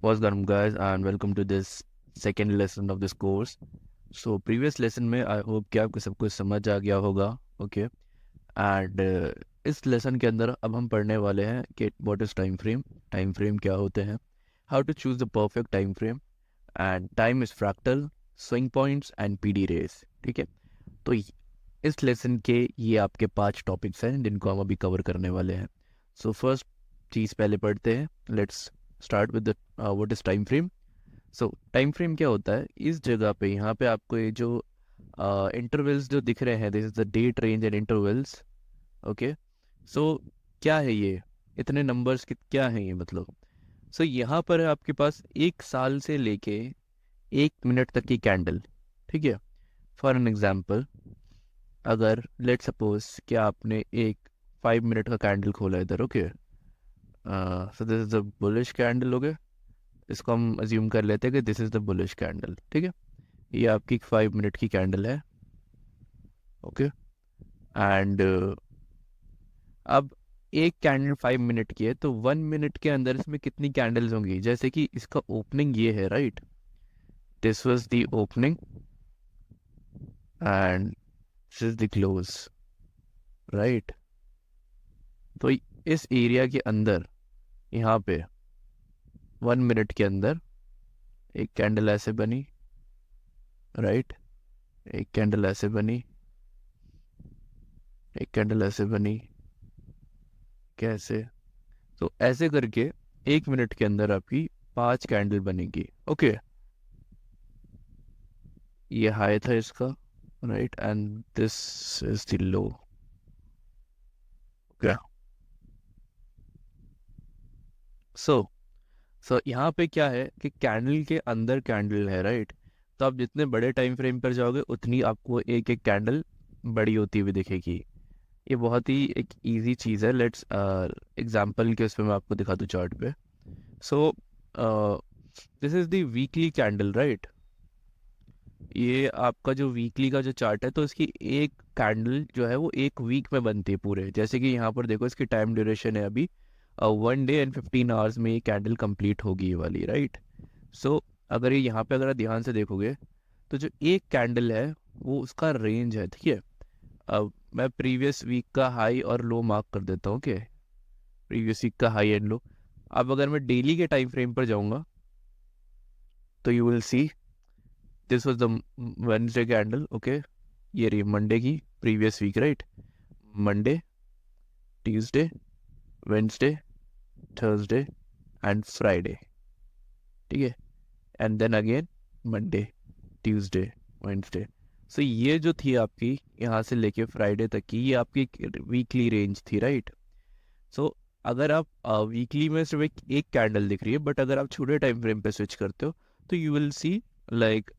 What's going on, guys, and welcome to this second lesson of this course. So previous lesson में I hope कि आपको सब कुछ समझ आ गया होगा. ओके. एंड इस लेसन के अंदर अब हम पढ़ने वाले हैं कि व्हाट इज़ टाइम फ्रेम क्या होते हैं, how to choose the perfect time frame, and time is fractal, swing points and PD arrays. ठीक है. तो इस लेसन के ये आपके 5 टॉपिक्स हैं जिनको हम अभी कवर करने वाले हैं. सो फर्स्ट चीज़ पहले पढ़ते हैं. Let's start with the what is time frame. So time frame क्या होता है? इस जगह पे यहाँ पे आपको ये जो इंटरवल्स जो दिख रहे हैं, this is the date range and intervals. Okay. So क्या है ये, इतने नंबर्स क्या है ये मतलब? सो यहाँ पर है आपके पास 1 साल से लेके 1 मिनट तक की कैंडल. ठीक है. फॉर एन एग्जाम्पल, अगर लेट सपोज कि आपने एक 5 मिनट का कैंडल खोला इधर. Okay. So this is the bullish candle. Okay. इसको हम अज्यूम कर लेते हैं कि this is the bullish candle. ठीक है. ये आपकी 5 मिनट की कैंडल है. ओके. एंड अब एक कैंडल 5 मिनट की है, तो 1 मिनट के अंदर इसमें कितनी कैंडल्स होंगी? जैसे कि इसका ओपनिंग ये है, right? This was the opening and this is the close, right? तो इस एरिया के अंदर यहाँ पे 1 मिनट के अंदर एक कैंडल ऐसे बनी, राइट? एक कैंडल ऐसे बनी, एक कैंडल ऐसे बनी, कैसे? तो ऐसे करके 1 मिनट के अंदर आपकी 5 कैंडल बनेगी. ओके. ये हाई था इसका, right? And this is the low. Okay. So so यहाँ पे क्या है कि कैंडल के अंदर कैंडल है, राइट? तो आप जितने बड़े टाइम फ्रेम पर जाओगे उतनी आपको एक एक कैंडल बड़ी होती हुई दिखेगी. ये बहुत ही एक इजी चीज़ है. लेट्स एग्जांपल के उसमें मैं आपको दिखा दूँ चार्ट पे. So this is the weekly candle, right? ये आपका जो वीकली का जो चार्ट है, तो इसकी एक कैंडल जो है वो एक वीक में बनती है पूरे. जैसे कि यहाँ पर देखो, इसकी टाइम ड्यूरेशन है अभी 1 डे एंड 15 आवर्स में ये कैंडल कंप्लीट होगी ये वाली, राइट? सो अगर ये यहाँ पे अगर आप ध्यान से देखोगे, तो जो एक कैंडल है वो उसका रेंज है. ठीक है. अब मैं प्रीवियस वीक का हाई और लो मार्क कर देता हूँ. ओके. प्रीवियस वीक का हाई एंड लो. अब अगर मैं डेली के टाइम फ्रेम पर जाऊँगा, तो you will see this was the Wednesday candle. Okay. ये रही मंडे की previous week, right? Monday, Tuesday, Wednesday, Thursday and Friday. ठीक है. And then again Monday, Tuesday, Wednesday. So ये जो थी आपकी यहाँ से लेके फ्राइडे तक की, ये आपकी वीकली रेंज थी, राइट? सो अगर आप वीकली में सिर्फ एक कैंडल दिख रही है, बट अगर आप छोटे टाइम फ्रेम पे स्विच करते हो, तो यू विल सी लाइक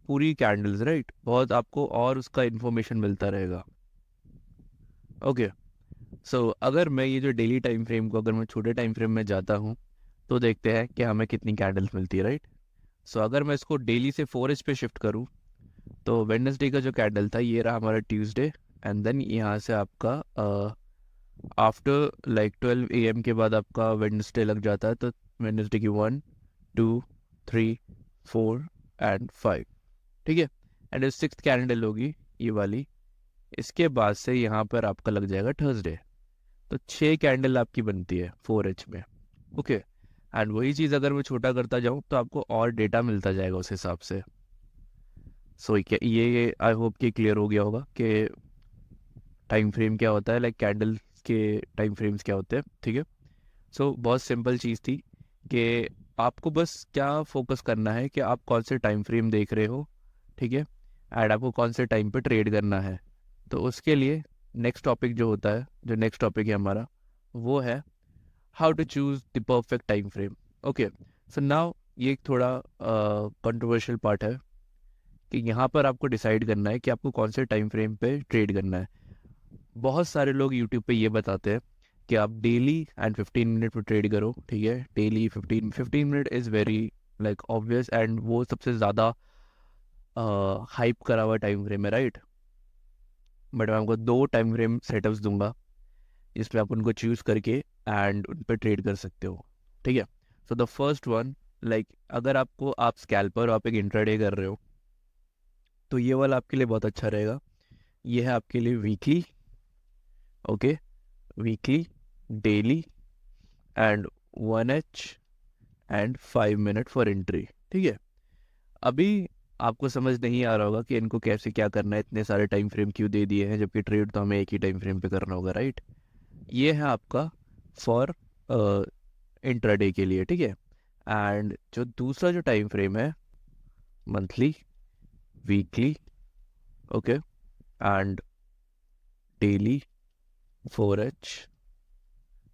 पूरी कैंडल्स, राइट? बहुत आपको और उसका इंफॉर्मेशन मिलता रहेगा. ओके. सो अगर मैं ये जो डेली टाइम फ्रेम को अगर मैं छोटे टाइम फ्रेम में जाता हूँ, तो देखते हैं कि हमें कितनी कैंडल्स मिलती है, राइट? सो अगर मैं इसको डेली से 4 पे शिफ्ट करूँ, तो वेडनेसडे का जो कैंडल था ये रहा हमारा ट्यूसडे. एंड देन यहाँ से आपका आफ्टर लाइक 12 AM के बाद आपका वेडनेसडे लग जाता है. तो वेडनेसडे की 1, 2, 3, 4 एंड 5. ठीक है. एंड 6th कैंडल होगी ये वाली. इसके बाद से यहाँ पर आपका लग जाएगा थर्सडे. तो 6 कैंडल आपकी बनती है 4H में. ओके. एंड वही चीज़ अगर मैं छोटा करता जाऊँ, तो आपको और डेटा मिलता जाएगा उस हिसाब से. सो ये आई होप कि क्लियर हो गया होगा कि टाइम फ्रेम क्या होता है, लाइक कैंडल के टाइम फ्रेम्स क्या होते हैं. ठीक है. सो बहुत सिंपल चीज़ थी कि आपको बस क्या फोकस करना है कि आप कौन से टाइम फ्रेम देख रहे हो. ठीक है. एंड आपको कौन से टाइम पे ट्रेड करना है. तो उसके लिए नेक्स्ट टॉपिक जो होता है, जो नेक्स्ट टॉपिक है हमारा, वो है how to choose the perfect time frame. Okay. So now ये एक थोड़ा कंट्रोवर्शियल पार्ट है कि यहाँ पर आपको डिसाइड करना है कि आपको कौन से टाइम फ्रेम पे ट्रेड करना है. बहुत सारे लोग यूट्यूब पे ये बताते हैं कि आप डेली एंड 15 मिनट पे ट्रेड करो. ठीक है. Daily 15 minute is very like obvious, and वो सबसे ज़्यादा हाइप करा हुआ टाइम फ्रेम है, राइट? बट मैं आपको 2 टाइम फ्रेम सेटअप्स दूंगा जिसमें आप उनको चूज़ करके एंड उन पर ट्रेड कर सकते हो. ठीक है. So the first one like अगर आप स्कैल्पर आप एक इंट्राडे कर रहे हो तो ये वाला आपके लिए बहुत अच्छा रहेगा। ये है आपके लिए weekly, okay, weekly, daily and 1H and 5 minute for entry. ठीक है। अभी आपको समझ नहीं आ रहा होगा कि इनको कैसे क्या करना है, इतने सारे टाइम फ्रेम क्यों दे दिए हैं जबकि ट्रेड तो हमें एक ही टाइम फ्रेम पे करना होगा, राइट। ये है आपका फॉर इंट्राडे के लिए, ठीक है। एंड जो दूसरा जो टाइम फ्रेम है, monthly, weekly, okay, and daily, 4H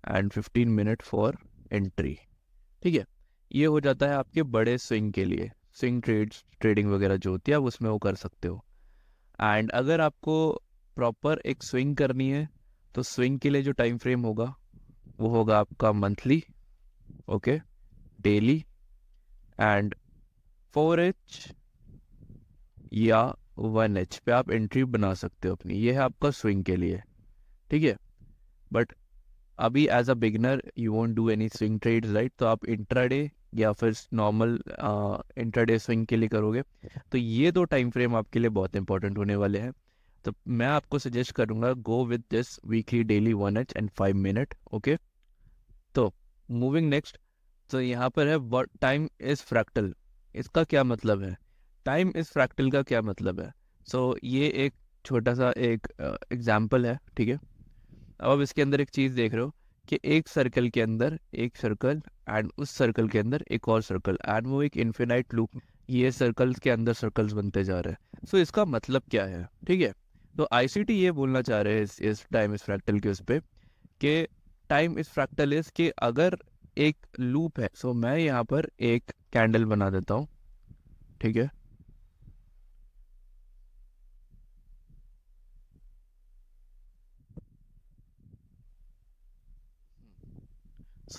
and 15 minute for entry. ठीक है। ये हो जाता है आपके बड़े स्विंग के लिए, स्विंग ट्रेडिंग वगैरह जो होती है आप उसमें वो कर सकते हो। एंड अगर आपको प्रॉपर एक स्विंग करनी है तो स्विंग के लिए जो टाइम फ्रेम होगा वो होगा आपका monthly, okay, daily and 4H या 1H पे आप एंट्री बना सकते हो अपनी। ये है आपका स्विंग के लिए, ठीक है। बट अभी as a beginner you won't do any swing trades, right, तो आप इंट्राडे या फिर नॉर्मल इंट्राडे स्विंग के लिए करोगे तो ये दो टाइम फ्रेम आपके लिए बहुत इंपॉर्टेंट होने वाले हैं। तो मैं आपको सजेस्ट करूंगा go with this weekly, daily, 1H and 5 minute, okay. तो मूविंग नेक्स्ट, तो यहाँ पर है टाइम इज फ्रैक्टल। इसका क्या मतलब है? टाइम इज फ्रैक्टल का क्या मतलब है? ये एक छोटा सा एक एग्जाम्पल है, ठीक है। अब आप इसके अंदर एक चीज देख रहे हो कि एक सर्कल के अंदर एक सर्कल एंड उस सर्कल के अंदर एक और सर्कल एंड वो एक इन्फिनाइट लूप, ये सर्कल्स के अंदर सर्कल्स बनते जा रहे हैं। इसका मतलब क्या है, ठीक है। तो आईसीटी ये बोलना चाह रहे हैं इस टाइम इज फ्रैक्टल के उस पे कि टाइम इज फ्रैक्टल इज कि अगर एक लूप है, मैं यहाँ पर एक कैंडल बना देता हूँ, ठीक है।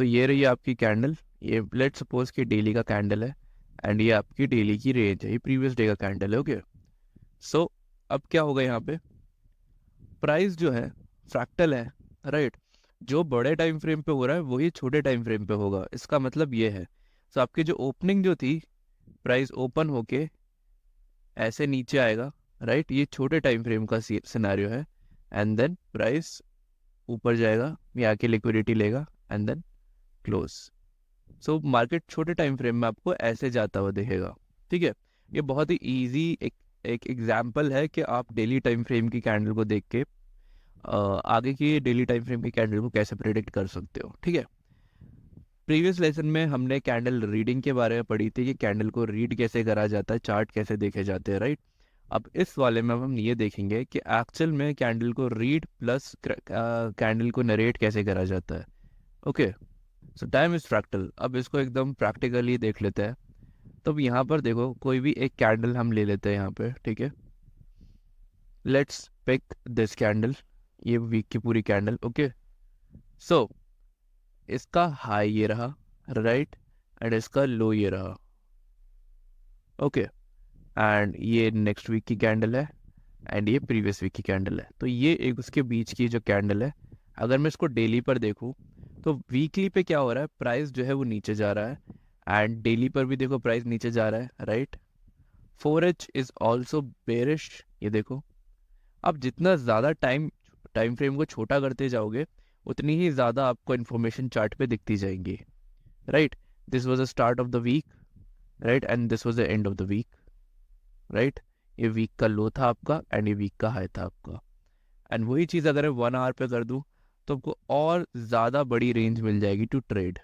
ये रही आपकी कैंडल, ये लेट सपोज कि डेली का कैंडल है एंड ये आपकी डेली की रेंज है, ये प्रीवियस डे का कैंडल है, ओके। अब क्या होगा यहाँ पे, प्राइस जो है फ्रैक्टल है, राइट। जो बड़े टाइम फ्रेम पे हो रहा है वही छोटे टाइम फ्रेम पे होगा। इसका मतलब ये है, आपकी जो ओपनिंग जो थी, प्राइस ओपन होके ऐसे नीचे आएगा, राइट, ये छोटे टाइम फ्रेम का सिनेरियो है। एंड देन प्राइस ऊपर जाएगा, ये आके लिक्विडिटी लेगा एंड देन क्लोज। मार्केट छोटे टाइम फ्रेम में आपको ऐसे जाता हुआ दिखेगा, ठीक है। ये बहुत ही इजी एक एग्जाम्पल है कि आप डेली टाइम फ्रेम की कैंडल को देख के आगे की डेली टाइम फ्रेम की कैंडल को कैसे प्रिडिक्ट कर सकते हो, ठीक है। प्रीवियस लेसन में हमने कैंडल रीडिंग के बारे में पढ़ी थी कि कैंडल को रीड कैसे करा जाता है, चार्ट कैसे देखे जाते हैं, राइट। अब इस वाले में हम ये देखेंगे कि एक्चुअल में कैंडल को रीड प्लस कैंडल को नरेट कैसे करा जाता है, ओके। टाइम इज फ्रैक्टल, अब इसको एकदम प्रैक्टिकली देख लेते हैं। तो अब यहाँ पर देखो, कोई भी एक कैंडल हम ले लेते हैं यहाँ पे, ठीक है। लेट्स पिक दिस कैंडल, ये वीक की पूरी कैंडल, ओके। सो इसका हाई ये रहा, राइट, एंड इसका लो ये रहा, ओके। एंड ये नेक्स्ट वीक की कैंडल है एंड ये प्रीवियस वीक की कैंडल है। तो ये एक उसके बीच की जो कैंडल है, अगर मैं इसको डेली पर देखूँ तो वीकली पे क्या हो रहा है, प्राइस जो है वो नीचे जा रहा है एंड डेली पर भी देखो प्राइस नीचे जा रहा है, right. 4H is also bearish, ये देखो। आप जितना ज़्यादा टाइम टाइम फ्रेम को छोटा करते जाओगे उतनी ही ज़्यादा आपको इन्फॉर्मेशन चार्ट पे दिखती जाएंगी, right. This was the start of the week, right, and this was the end of the week, right. ये वीक का लो था आपका एंड ये वीक का हाई था आपका। एंड वही चीज़ अगर मैं 1 आवर पे कर दूँ तो आपको और ज़्यादा बड़ी रेंज मिल जाएगी टू ट्रेड,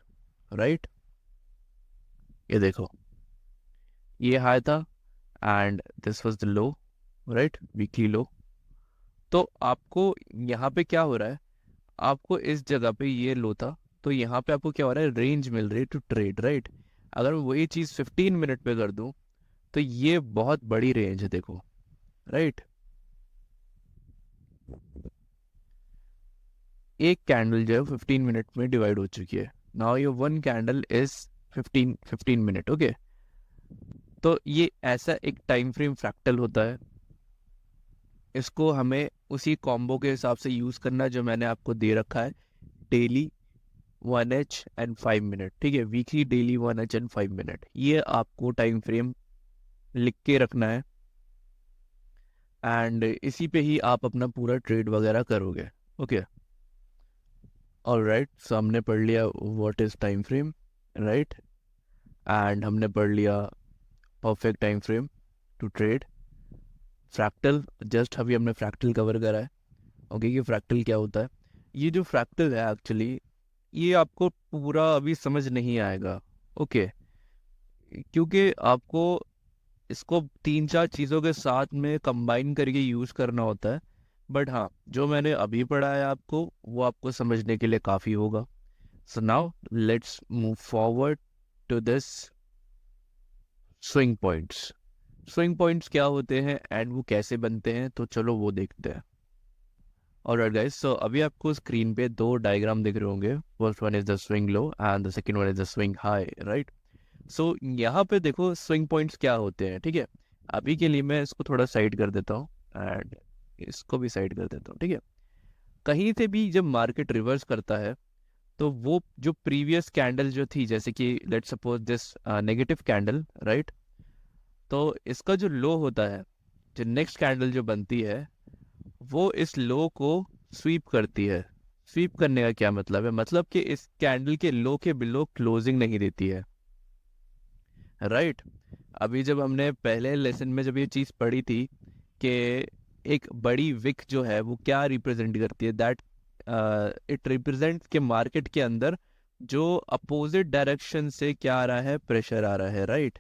राइट। ये देखो, ये हाई था and this was the low, right, weekly low. तो आपको यहाँ पे क्या हो रहा है, आपको इस जगह पे ये लो था तो यहाँ पे आपको क्या हो रहा है, रेंज मिल रही है टू ट्रेड, राइट। अगर मैं वही चीज़ 15 मिनट पे कर दूँ तो ये बहुत बड़ी रेंज है, देखो, राइट। एक कैंडल जो है 15 मिनट में डिवाइड हो चुकी है। नाउ ये one candle is 15 minute, okay. तो ये ऐसा एक टाइम फ्रेम फ्रैक्टल होता है। इसको हमें उसी कॉम्बो के हिसाब से यूज करना जो मैंने आपको दे रखा है, डेली, 1H एंड 5 मिनट, ठीक है, weekly daily 1H and 5 minute, ये आपको टाइम फ्रेम लिख के रखना है एंड इसी पे ही आप अपना पूरा ट्रेड वगैरह करोगे। ओके, ऑलराइट, सो हमने पढ़ लिया what is time frame, right, and हमने पढ़ लिया perfect time frame to trade. Fractal, just अभी हमने फ्रैक्टल कवर करा है। ओके, ये फ्रैक्टल क्या होता है? ये जो फ्रैक्टल है एक्चुअली, ये आपको पूरा अभी समझ नहीं आएगा। ओके, क्योंकि आपको इसको तीन चार चीज़ों के साथ में कंबाइन करके यूज़ करना होता है। बट हाँ, जो मैंने अभी पढ़ा है आपको, वो आपको समझने के लिए काफ़ी होगा। So now let's move forward to this swing points. Swing points क्या होते हैं एंड वो कैसे बनते हैं, तो चलो वो देखते हैं। ऑलराइट गाइस, सो अभी आपको स्क्रीन पे दो डायग्राम दिख रहे होंगे। First one is the swing low and the second one is the swing high, right. So यहाँ पे देखो स्विंग पॉइंट्स क्या होते हैं, ठीक है। अभी के लिए मैं इसको थोड़ा साइड कर देता हूँ एंड इसको भी साइड कर देता हूँ, ठीक है। कहीं से भी जब मार्केट रिवर्स करता है, तो वो जो प्रीवियस कैंडल जो थी, जैसे कि let's suppose this negative candle, right, तो इसका जो लो होता है, जो नेक्स्ट कैंडल जो बनती है, वो इस लो को स्वीप करती है। स्वीप करने का क्या मतलब है? मतलब कि इस कैंडल के लो के बिलो क्लोजिंग नहीं देती है, राइट। अभी जब हमने पहले लेसन में जब ये चीज़ पढ़ी थी कि एक बड़ी विक जो है वो क्या रिप्रेजेंट करती है, दैट इट रिप्रेजेंट के मार्केट के अंदर जो अपोजिट डायरेक्शन से क्या आ रहा है, प्रेशर आ रहा है, राइट,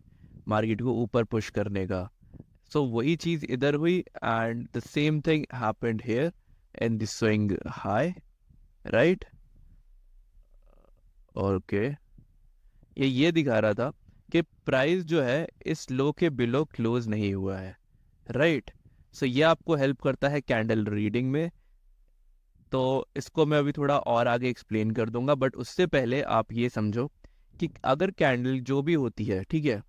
मार्केट को ऊपर पुश करने का। सो वही चीज़ इधर हुई and the same thing happened here in the swing high, right. Okay, ये दिखा रहा था कि प्राइस जो है इस लो के बिलो क्लोज नहीं हुआ है, राइट। सो ये आपको हेल्प करता है कैंडल रीडिंग में। तो इसको मैं अभी थोड़ा और आगे एक्सप्लेन कर दूंगा, बट उससे पहले आप ये समझो कि अगर कैंडल जो भी होती है, ठीक है,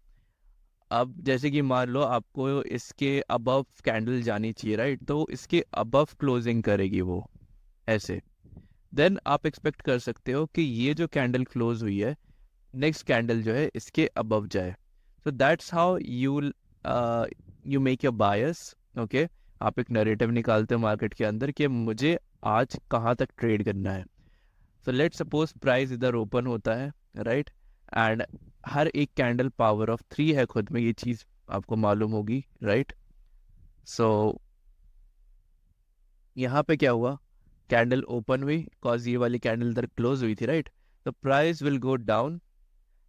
अब जैसे कि मान लो आपको इसके अबव कैंडल जानी चाहिए, राइट, तो इसके अबव क्लोजिंग करेगी वो ऐसे, देन आप एक्सपेक्ट कर सकते हो कि ये जो कैंडल क्लोज हुई है, नेक्स्ट कैंडल जो है इसके अबव जाए। So that's how you make your bias. Okay, आप एक नरेटिव निकालते हो मार्केट के अंदर कि मुझे आज कहाँ तक ट्रेड करना है। सो लेट सपोज प्राइस इधर ओपन होता है, राइट, एंड हर एक कैंडल पावर ऑफ 3 है खुद में, ये चीज़ आपको मालूम होगी, राइट। सो यहाँ पे क्या हुआ, कैंडल ओपन हुई, कॉज ये वाली कैंडल इधर क्लोज हुई थी, राइट। तो price will go down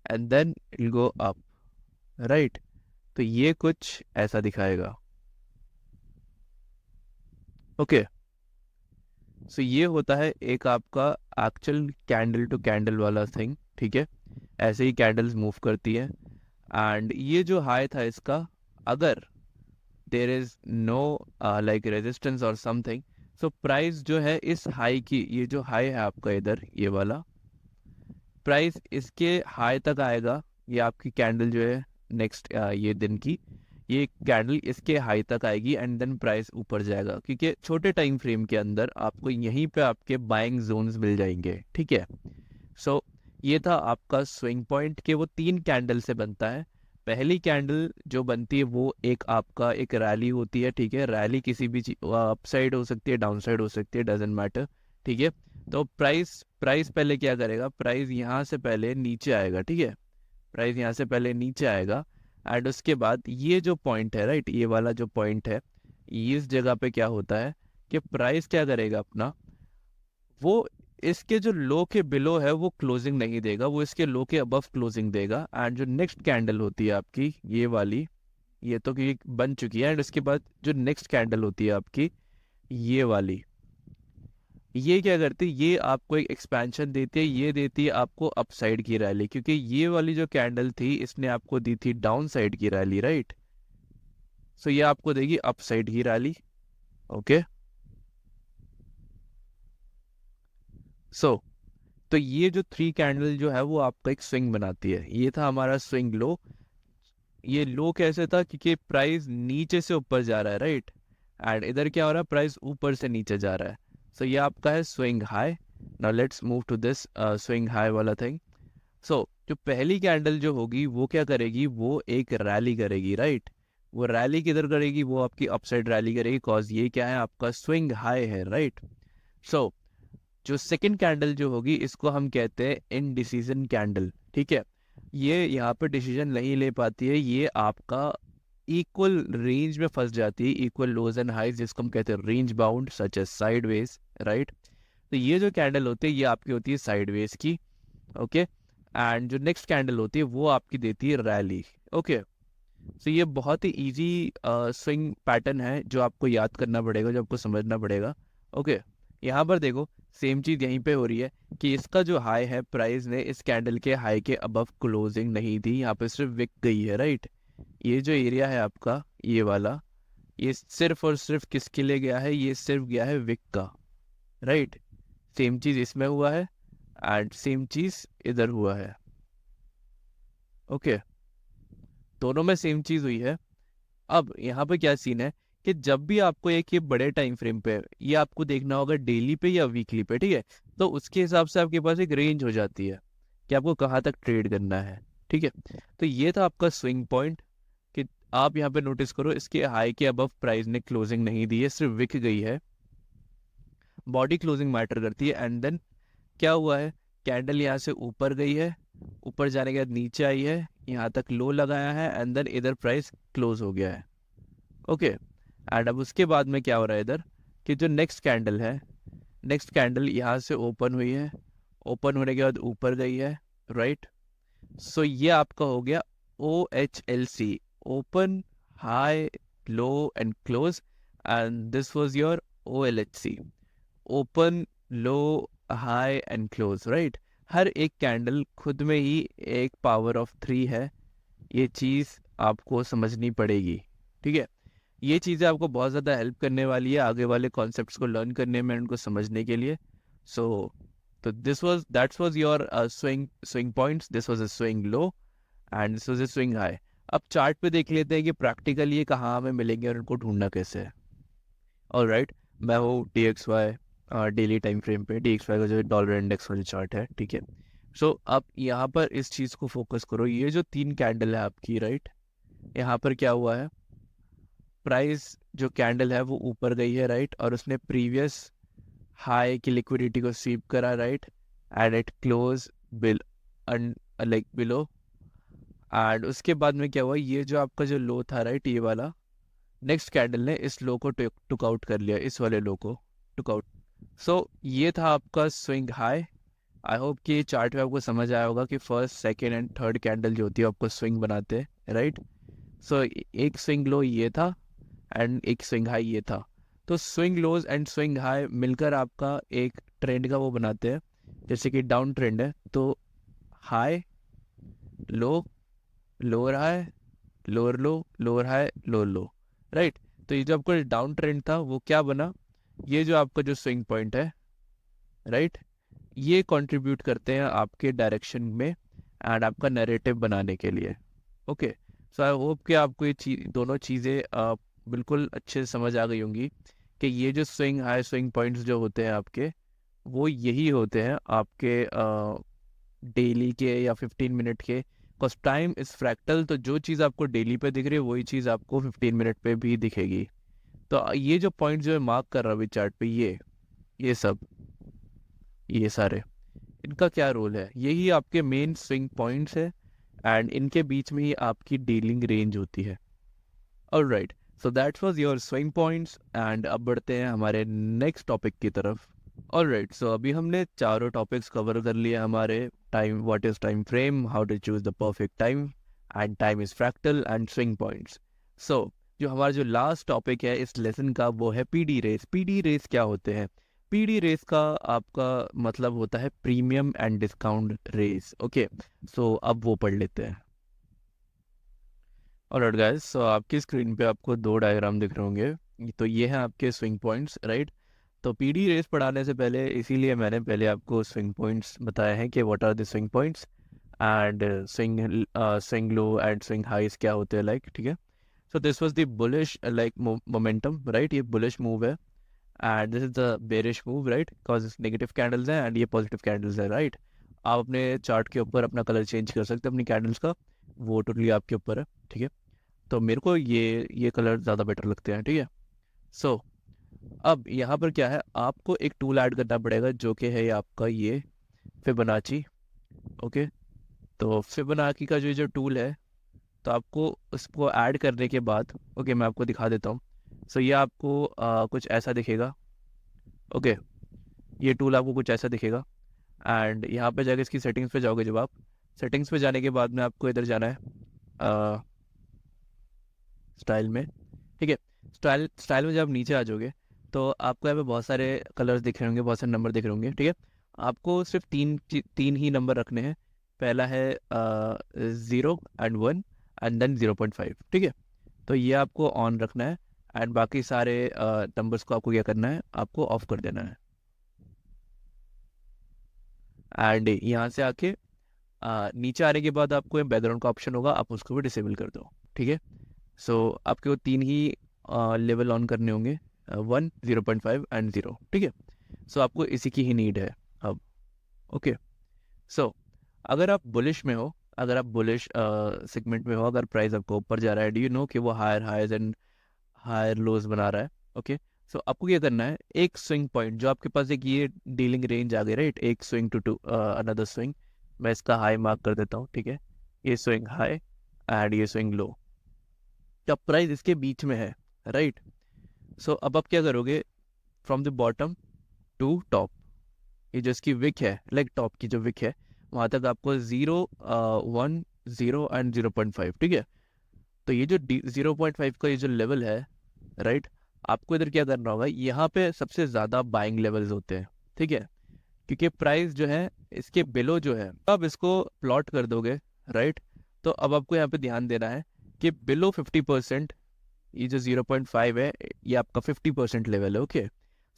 and then it go up, right. तो ये कुछ ऐसा दिखाएगा। ओके, सो ये होता है एक आपका एक्चुअल कैंडल टू कैंडल वाला थिंग, ठीक है। ऐसे ही कैंडल्स मूव करती है एंड ये जो हाई था इसका, अगर there is know like resistance और समथिंग, सो प्राइस जो है इस हाई की, ये जो हाई है आपका इधर ये वाला, प्राइस इसके हाई तक आएगा। ये आपकी कैंडल जो है नेक्स्ट ये दिन की, ये कैंडल इसके हाई तक आएगी एंड देन प्राइस ऊपर जाएगा, क्योंकि छोटे टाइम फ्रेम के अंदर आपको यहीं पे आपके बाइंग जोन्स मिल जाएंगे, ठीक है। सो ये था आपका स्विंग पॉइंट कि वो 3 कैंडल से बनता है। पहली कैंडल जो बनती है वो एक आपका एक रैली होती है, ठीक है। रैली किसी भी अप साइड हो सकती है, डाउन साइड हो सकती है, डजेंट मैटर, ठीक है। तो प्राइस प्राइस पहले क्या करेगा, प्राइस यहाँ से पहले नीचे आएगा, ठीक है। प्राइस यहाँ से पहले नीचे आएगा एंड उसके बाद ये जो पॉइंट है, राइट, ये वाला जो पॉइंट है, इस जगह पे क्या होता है कि प्राइस क्या करेगा अपना, वो इसके जो लो के बिलो है वो क्लोजिंग नहीं देगा, वो इसके लो के अबव क्लोजिंग देगा। एंड जो नेक्स्ट कैंडल होती है आपकी ये वाली, ये तो कि बन चुकी है, एंड उसके बाद जो नेक्स्ट कैंडल होती है आपकी ये वाली, ये क्या करती है, ये आपको एक एक्सपेंशन देती है, ये देती है आपको अपसाइड की रैली, क्योंकि ये वाली जो कैंडल थी इसने आपको दी थी डाउन साइड की रैली, राइट। सो ये आपको देगी अपसाइड की रैली। ओके, सो तो ये जो 3 कैंडल जो है वो आपका एक स्विंग बनाती है। ये था हमारा स्विंग लो। ये लो कैसे था, क्योंकि प्राइस नीचे से ऊपर जा रहा है, राइट, एंड इधर क्या हो रहा है, प्राइस ऊपर से नीचे जा रहा है। सो ये आपका है swing high. Now let's move to this swing high वाला थिंग। सो जो पहली कैंडल जो होगी वो क्या करेगी, वो एक रैली करेगी, राइट। वो रैली किधर करेगी, वो आपकी अपसाइड रैली करेगी, कॉज ये क्या है, आपका स्विंग हाई है, राइट। सो जो सेकंड कैंडल जो होगी इसको हम कहते हैं इनडिसीजन कैंडल, ठीक है। ये यहाँ पे डिसीजन नहीं ले पाती है, ये आपका इक्वल रेंज में फंस जाती है, इक्वल लोज एंड हाइज, जिसको हम कहते हैं range bound such as sideways, right. तो ये जो कैंडल होती है ये आपकी होती है साइडवेज की, ओके। एंड जो नेक्स्ट कैंडल होती है वो आपकी देती है रैली, ओके। सो ये बहुत ही इजी स्विंग पैटर्न है जो आपको याद करना पड़ेगा, जो आपको समझना पड़ेगा, ओके। यहाँ पर देखो सेम चीज़ यहीं पे हो रही है कि इसका जो हाई है, प्राइस ने इस कैंडल के हाई के अबव क्लोजिंग नहीं दी, यहाँ पे सिर्फ विक गई है, राइट। ये जो एरिया है आपका ये वाला, ये सिर्फ और सिर्फ किसके लिए गया है, ये सिर्फ गया है विक का, राइट। सेम चीज़ इसमें हुआ है एंड सेम चीज़ इधर हुआ है, ओके। दोनों में सेम चीज़ हुई है। अब यहाँ पे क्या सीन है कि जब भी आपको एक ये बड़े टाइम फ्रेम पे ये आपको देखना होगा डेली पे या वीकली पे, ठीक है। तो उसके हिसाब से आपके पास एक रेंज हो जाती है कि आपको कहाँ तक ट्रेड करना है, ठीक है। तो ये था आपका स्विंग पॉइंट कि आप यहाँ पे नोटिस करो इसके हाई के अबव प्राइस ने क्लोजिंग नहीं दी है, सिर्फ विक गई है। बॉडी क्लोजिंग मैटर करती है। एंड देन क्या हुआ है, कैंडल यहाँ से ऊपर गई है, ऊपर जाने के बाद नीचे आई है, यहाँ तक लो लगाया है एंड देन इधर प्राइस क्लोज हो गया है, ओके। एंड अब उसके बाद में क्या हो रहा है इधर कि जो नेक्स्ट कैंडल है, नेक्स्ट कैंडल यहाँ से ओपन हुई है, ओपन होने के बाद ऊपर गई है, राइट। सो ये आपका हो गया OHLC, open high low and close. And this was your OLHC, open low high and close, right. हर एक कैंडल खुद में ही एक पावर ऑफ 3 है, ये चीज़ आपको समझनी पड़ेगी, ठीक है। ये चीज़ें आपको बहुत ज़्यादा हेल्प करने वाली है आगे वाले कॉन्सेप्ट्स को लर्न करने में, उनको समझने के लिए। सो तो that's was your swing points, this was a swing low and this was a swing high. अब चार्ट पे देख लेते हैं कि प्रैक्टिकली ये कहाँ हमें मिलेंगे और उनको ढूंढना कैसे है। ऑलराइट, मैं हूँ DXY डेली टाइम फ्रेम पे, DXY का जो डॉलर इंडेक्स वाली चार्ट है, ठीक है। सो अब यहाँ पर इस चीज़ को फोकस करो, ये जो 3 कैंडल है आपकी, राइट। यहाँ पर क्या हुआ है, प्राइस जो कैंडल है वो ऊपर गई है, राइट, और उसने प्रीवियस हाई की लिक्विडिटी को स्वीप करा, right. And it close bill like below. And उसके बाद में क्या हुआ, ये जो आपका जो लो था, राइट, ये वाला, नेक्स्ट कैंडल ने इस लो को टुक आउट कर लिया, इस वाले लो को टुक आउट। सो ये था आपका स्विंग हाई। आई होप कि चार्ट में आपको समझ आया होगा कि first second and third candle जो होती है आपको स्विंग बनाते हैं, राइट। सो एक स्विंग लो ये था एंड एक स्विंग हाई ये था। तो swing lows and swing high मिलकर आपका एक ट्रेंड का वो बनाते हैं, जैसे कि डाउन ट्रेंड है तो high low lower high lower लो लोअर हाई लोअर लो, राइट। तो ये जो आपका डाउन ट्रेंड था वो क्या बना, ये जो आपका जो स्विंग पॉइंट है, राइट, ये कंट्रीब्यूट करते हैं आपके डायरेक्शन में एंड आपका नैरेटिव बनाने के लिए, ओके। सो आई होप कि आपको ये दोनों चीज़ें बिल्कुल अच्छे से समझ आ गई होंगी कि ये जो स्विंग हाई स्विंग पॉइंट्स जो होते हैं आपके, वो यही होते हैं आपके डेली के या 15 मिनट के, बिकॉज टाइम इज फ्रैक्टल। तो जो चीज़ आपको डेली पे दिख रही है वही चीज़ आपको 15 मिनट पे भी दिखेगी। तो ये जो पॉइंट जो है मार्क कर रहा हूँ चार्ट पे, ये सब, ये सारे, इनका क्या रोल है, यही आपके मेन स्विंग पॉइंट्स है एंड इनके बीच में ही आपकी डीलिंग रेंज होती है। Alright, so that was your swing points and अब बढ़ते हैं हमारे नेक्स्ट टॉपिक की तरफ। ऑलराइट, सो अभी हमने चारों टॉपिक्स कवर कर लिए हमारे, time, what is time frame, how to choose the perfect time and time is fractal and swing points. So जो हमारा जो लास्ट टॉपिक है इस लेसन का वो है PD रेस। PD रेस क्या होते हैं, PD रेस का आपका मतलब होता है premium and discount race, okay. So अब वो पढ़ लेते हैं। ऑलराइट गाइस, सो आपकी स्क्रीन पे आपको दो डायग्राम दिख रहे होंगे, तो ये हैं आपके स्विंग पॉइंट्स, राइट। तो PD रेस पढ़ाने से पहले इसीलिए मैंने पहले आपको स्विंग पॉइंट्स बताए हैं कि what are the swing points and swing low and swing highs क्या होते हैं, लाइक, ठीक है। So this was the bullish like momentum, right, ये बुलिश मूव है and this is the bearish move, right, because negative candles हैं and ये positive candles है, राइट। आप अपने चार्ट के ऊपर अपना कलर चेंज कर सकते हैं अपनी कैंडल्स का, वो टोटली आपके ऊपर है, ठीक है। तो मेरे को ये कलर ज़्यादा बेटर लगते हैं, ठीक है। सो अब यहाँ पर क्या है, आपको एक टूल ऐड करना पड़ेगा जो कि है आपका ये फिबोनाची। ओके, तो फिबोनाची का जो टूल है, तो आपको उसको ऐड करने के बाद, ओके, मैं आपको दिखा देता हूँ। सो ये आपको कुछ ऐसा दिखेगा। ओके, ये टूल आपको कुछ ऐसा दिखेगा एंड यहाँ पे जाकर इसकी सेटिंग्स पे जाओगे। जब आप सेटिंग्स पे जाने के बाद में आपको इधर जाना है स्टाइल में, ठीक है। स्टाइल में जब आप नीचे आ जाओगे तो आपको यहाँ पे बहुत सारे कलर्स दिख रहे होंगे, बहुत सारे नंबर दिख रहे होंगे, ठीक है। आपको सिर्फ तीन ही नंबर रखने हैं। पहला है 0 एंड 1 एंड देन 0.5, ठीक है। तो ये आपको ऑन रखना है एंड बाकी सारे नंबर्स को आपको क्या करना है, आपको ऑफ कर देना है। एंड यहाँ से आके नीचे आने के बाद आपको बैकग्राउंड का ऑप्शन होगा, आप उसको भी डिसेबल कर दो, ठीक है। सो आपके वो तीन ही लेवल ऑन करने होंगे, 1, 0.5 एंड 0, ठीक है। सो आपको इसी की ही नीड है अब। ओके, सो अगर आप बुलिश में हो, अगर आप बुलिश सेगमेंट में हो, अगर प्राइस आपको ऊपर जा रहा है, डू यू नो कि वो higher highs and higher lows बना रहा है। ओके, सो आपको क्या करना है, एक स्विंग पॉइंट जो आपके पास, एक ये डीलिंग रेंज आ गई, राइट, एक स्विंग टू अनदर स्विंग। मैं इसका हाई मार्क कर देता हूँ, ठीक है। ये स्विंग हाई एंड ये स्विंग लो, जब प्राइस इसके बीच में है, राइट। सो अब आप क्या करोगे, from the bottom to top, ये जो इसकी विक है, लाइक टॉप की जो विक है, वहां तक आपको 0, 1, 0 एंड 0.5, ठीक है। तो ये जो 0.5 का ये जो लेवल है, राइट, आपको इधर क्या करना होगा, यहाँ पे सबसे ज्यादा बाइंग लेवल्स होते हैं, ठीक है। क्योंकि प्राइस जो है इसके बिलो जो है, अब इसको प्लॉट कर दोगे, राइट। तो अब आपको यहाँ पे ध्यान देना है कि बिलो 50%, ये जो 0.5 है, ये आपका 50% लेवल है। Okay,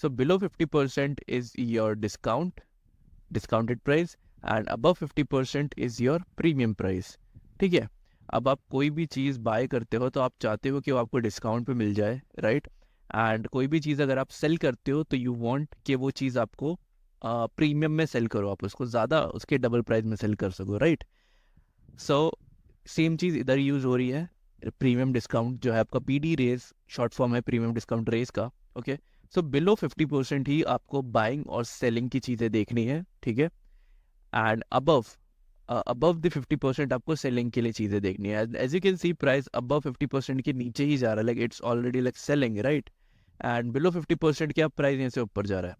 so below 50% is your discounted price and above 50% is your premium price, ठीक है। अब आप कोई भी चीज़ बाय करते हो तो आप चाहते हो कि वो आपको डिस्काउंट पे मिल जाए, राइट। एंड कोई भी चीज़ अगर आप सेल करते हो तो यू वांट कि वो चीज़ आपको प्रीमियम में सेल करो, आप उसको ज़्यादा उसके डबल प्राइस में सेल कर सको, राइट। सो सेम चीज़ इधर यूज़ हो रही है। प्रीमियम डिस्काउंट जो है आपका पीडी रेज, शॉर्ट फॉर्म है प्रीमियम डिस्काउंट रेज का। ओके, सो बिलो 50% ही आपको बाइंग और सेलिंग की चीज़ें देखनी है, ठीक है। एंड अबव द 50% आपको सेलिंग के लिए चीज़ें देखनी है। As you can see price above 50% के नीचे ही जा रहा है, like it's already like selling, right. And below 50% के आप प्राइस यहाँ से ऊपर जा रहा है।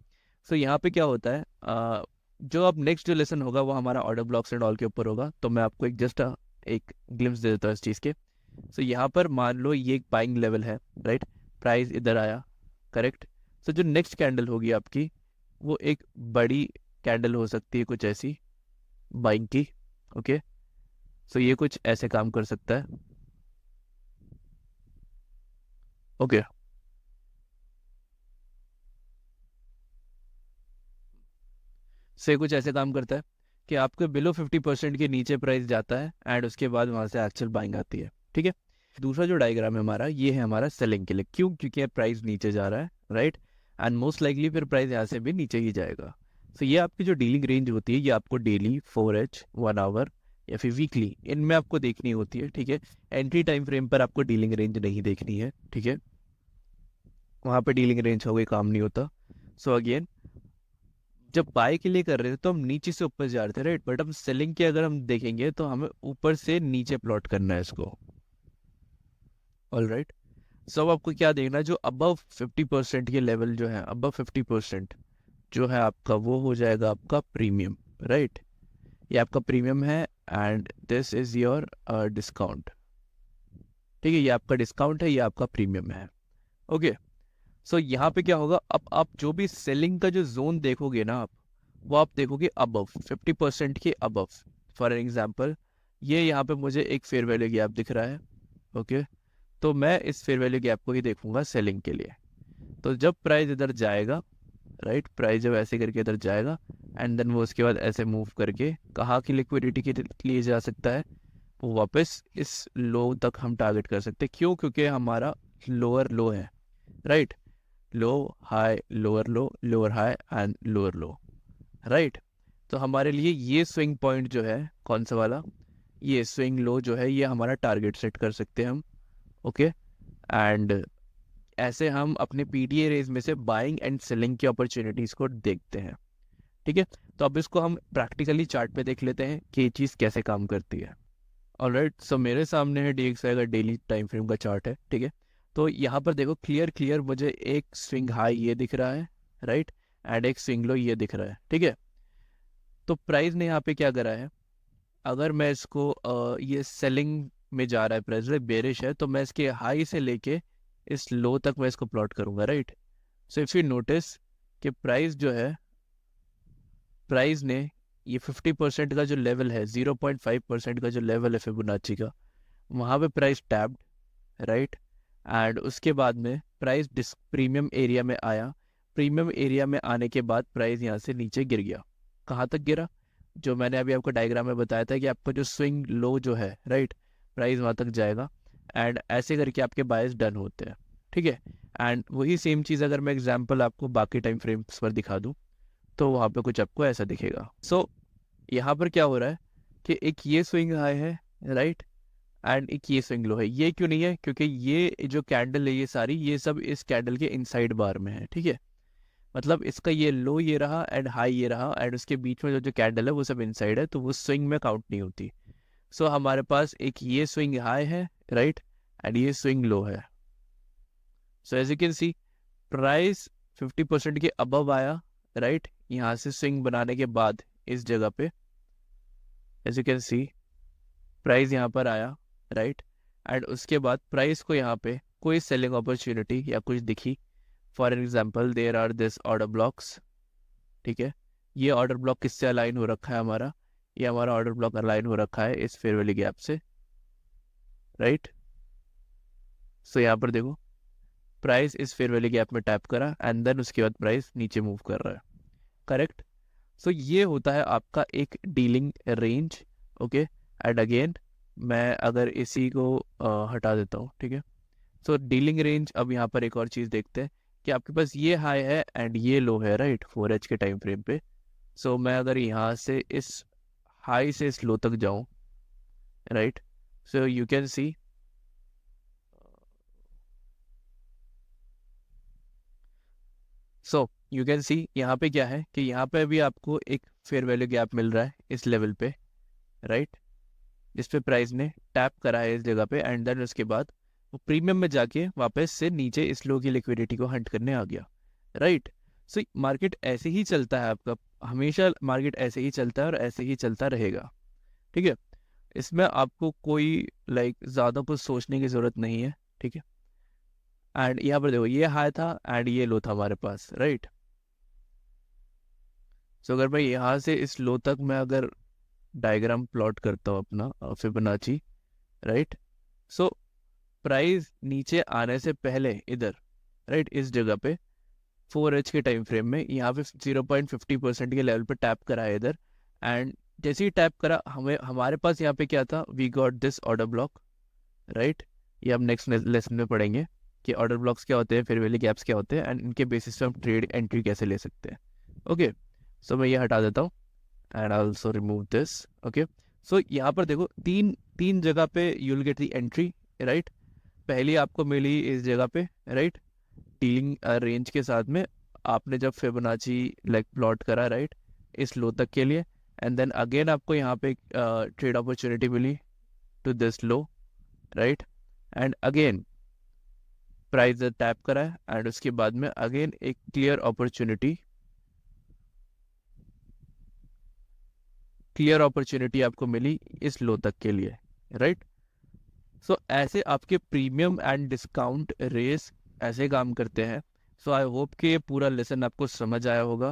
सो यहाँ पे क्या होता है, जो अब नेक्स्ट जो लेसन होगा वो हमारा ऑर्डर ब्लॉक्स एंड ऑल के ऊपर होगा। तो मैं आपको एक जस्ट एक ग्लिम्स दे देता हूँ इस चीज़ के। सो यहाँ पर मान लो ये एक बाइंग लेवल है, राइट, प्राइस इधर आया, करेक्ट। सो जो नेक्स्ट कैंडल होगी आपकी, वो एक बड़ी कैंडल हो सकती है, कुछ ऐसी बाइंग की। ओके, सो ये कुछ ऐसे काम कर सकता है। ओके, से कुछ ऐसे काम करता है कि आपके बिलो 50% के नीचे प्राइस जाता है एंड उसके बाद वहां से एक्चुअल बाइंग आती है, ठीक है। दूसरा जो डायग्राम है हमारा, ये है हमारा सेलिंग के लिए, क्यों, क्योंकि प्राइस नीचे जा रहा है, राइट। एंड मोस्ट लाइकली फिर प्राइस यहाँ से भी नीचे ही जाएगा। तो ये आपकी जो डीलिंग रेंज होती है, ये आपको डेली, 4H, 1 आवर या फिर वीकली, इनमें आपको देखनी होती है, ठीक है। एंट्री टाइम फ्रेम पर आपको डीलिंग रेंज नहीं देखनी है, ठीक है। वहां पे डीलिंग रेंज हो गई, काम नहीं होता। सो अगेन, जब बाय के लिए कर रहे थे तो हम नीचे से ऊपर जा रहे थे, राइट, बट अब सेलिंग के अगर हम देखेंगे तो हमें ऊपर से नीचे प्लॉट करना है इसको। ऑल राइट, सो अब आपको क्या देखना है, जो अबव 50% के लेवल जो है, अबव 50% जो है आपका, वो हो जाएगा आपका प्रीमियम, राइट। ये आपका प्रीमियम है and this is your discount, ठीक है। ये आपका डिस्काउंट है, ये आपका प्रीमियम है। ओके, सो यहाँ पे क्या होगा, अब आप जो भी सेलिंग का जो जोन देखोगे ना आप, वो आप देखोगे अबव 50% के अबव। फॉर एग्जाम्पल, ये यहाँ पे मुझे एक फेयर वैल्यू गैप दिख रहा है। ओके, तो मैं इस फेयर वैल्यू गैप को ही देखूंगा सेलिंग के लिए। तो जब प्राइस इधर जाएगा, राइट, प्राइस जब ऐसे करके इधर जाएगा एंड देन वो उसके बाद ऐसे मूव करके कहाँ की लिक्विडिटी के लिए जा सकता है, वो वापस इस लो तक हम टारगेट कर सकते हैं। क्यों, क्योंकि हमारा लोअर लो है, right. Low high lower high and lower low, right. तो हमारे लिए ये स्विंग पॉइंट जो है कौन सा वाला, ये स्विंग लो जो है, ये हमारा टारगेट सेट कर सकते हैं हम। ओके, एंड ऐसे हम अपने पीडीए रेज में से बाइंग एंड सेलिंग की अपॉर्चुनिटीज को देखते हैं। ठीक है, तो अब इसको हम प्रैक्टिकली चार्ट पे देख लेते हैं कि ये चीज़ कैसे काम करती है। ऑलराइट, सो मेरे सामने है DXY का डेली टाइम फ्रेम का चार्ट है। ठीक है, तो यहाँ पर देखो क्लियर क्लियर मुझे एक स्विंग हाई ये दिख रहा है, राइट, एंड एक स्विंग लो ये दिख रहा है। ठीक है, तो प्राइस ने यहाँ पे क्या करा है, अगर मैं इसको ये सेलिंग में जा रहा है, प्राइस बेरिश है, तो मैं इसके हाई से लेके इस लो तक मैं इसको प्लॉट करूंगा, right. So if you notice कि प्राइस जो है, प्राइस ने ये 50% का जो लेवल है, 0.5% का जो लेवल है फिबोनाची का, वहाँ पे प्राइस टैप्ड, राइट, एंड उसके बाद में प्राइस प्रीमियम एरिया में आया। प्रीमियम एरिया में आने के बाद प्राइस यहाँ से नीचे गिर गया। कहाँ तक गिरा, जो मैंने अभी आपको डायग्राम में बताया था कि आपका जो स्विंग लो जो है, राइट, प्राइस वहाँ तक जाएगा एंड ऐसे करके आपके बायस डन होते हैं। ठीक है, एंड वही सेम चीज़ अगर मैं एग्जांपल आपको बाकी टाइम फ्रेम्स पर दिखा दूँ तो वहाँ पे कुछ आपको ऐसा दिखेगा। सो यहाँ पर क्या हो रहा है कि एक ये स्विंग हाई है, राइट, एंड एक ये स्विंग लो है। ये क्यों नहीं है, क्योंकि ये जो कैंडल है ये सारी, ये सब इस कैंडल के इनसाइड बार में है। ठीक है, मतलब इसका ये लो ये रहा एंड हाई ये रहा एंड उसके बीच में जो जो कैंडल है वो सब इनसाइड है, तो वो स्विंग में काउंट नहीं होती। सो हमारे पास एक ये स्विंग हाई है, राइट, एंड ये स्विंग लो है। So as you can see price 50% के अबव आया, राइट, यहाँ से स्विंग बनाने के बाद इस जगह पे as you can see price यहाँ पर आया, राइट, एंड उसके बाद प्राइस को यहाँ पे कोई सेलिंग अपॉर्चुनिटी या कुछ दिखी। For example there are this order blocks. ठीक है, ये ऑर्डर ब्लॉक किससे अलाइन हो रखा है हमारा, ये हमारा ऑर्डर ब्लॉक अलाइन हो रखा है इस फेयर वैल्यू गैप से, राइट। सो यहाँ पर देखो प्राइस इस फेयर वैल्यू गैप में टैप करा एंड देन उसके बाद प्राइस नीचे मूव कर रहा है, करेक्ट। सो ये होता है आपका एक dealing range. Okay, and again मैं अगर इसी को हटा देता हूँ, ठीक है, सो डीलिंग रेंज। अब यहाँ पर एक और चीज़ देखते हैं कि आपके पास ये हाई है एंड ये लो है, राइट, 4H के टाइम फ्रेम पे। सो मैं अगर यहाँ से इस हाई से इस लो तक जाऊँ, राइट, सो यू कैन सी यहाँ पे क्या है कि यहाँ पे भी आपको एक फेयर वैल्यू गैप मिल रहा है इस लेवल पे, राइट, जिस पे प्राइस ने टैप करा है इस जगह पे एंड देन उसके बाद वो प्रीमियम में जाके वापस से नीचे इस लो की लिक्विडिटी को हंट करने आ गया, राइट। सो मार्केट ऐसे ही चलता है आपका, हमेशा मार्केट ऐसे ही चलता है और ऐसे ही चलता रहेगा। ठीक है, इसमें आपको कोई ज़्यादा कुछ सोचने की ज़रूरत नहीं है। ठीक है, एंड यहाँ पर देखो ये हाई था एंड ये लो था हमारे पास, राइट। सो अगर मैं यहाँ से इस लो तक मैं अगर डायग्राम प्लॉट करता हूँ अपना फिबोनाची, राइट, सो प्राइस नीचे आने से पहले इधर, राइट, इस जगह पे 4H के टाइम फ्रेम में यहाँ पे 0.50% के लेवल पे टैप करा है इधर, एंड जैसे ही टैप करा हमें हमारे पास यहाँ पे क्या था, we got this order block, right. ये हम नेक्स्ट लेसन में पढ़ेंगे कि ऑर्डर ब्लॉक्स क्या होते हैं, फेयर वैल्यू गैप्स क्या होते हैं एंड इनके बेसिस पे हम ट्रेड एंट्री कैसे ले सकते हैं। ओके, सो मैं ये हटा देता हूँ and I also remove this. Okay, so यहाँ पर देखो तीन तीन जगह पे you will get the entry, right. पहली आपको मिली इस जगह पे, राइट, डीलिंग रेंज के साथ में आपने जब फिबोनाची प्लॉट करा, राइट, इस लो तक के लिए, एंड देन अगेन आपको यहाँ पे ट्रेड अपॉर्चुनिटी मिली to this low, right, and again price tap करा है एंड उसके बाद में अगेन एक क्लियर अपॉर्चुनिटी आपको मिली इस लो तक के लिए, राइट। सो ऐसे आपके प्रीमियम एंड डिस्काउंट रेस ऐसे काम करते हैं। सो आई होप कि ये पूरा लेसन आपको समझ आया होगा।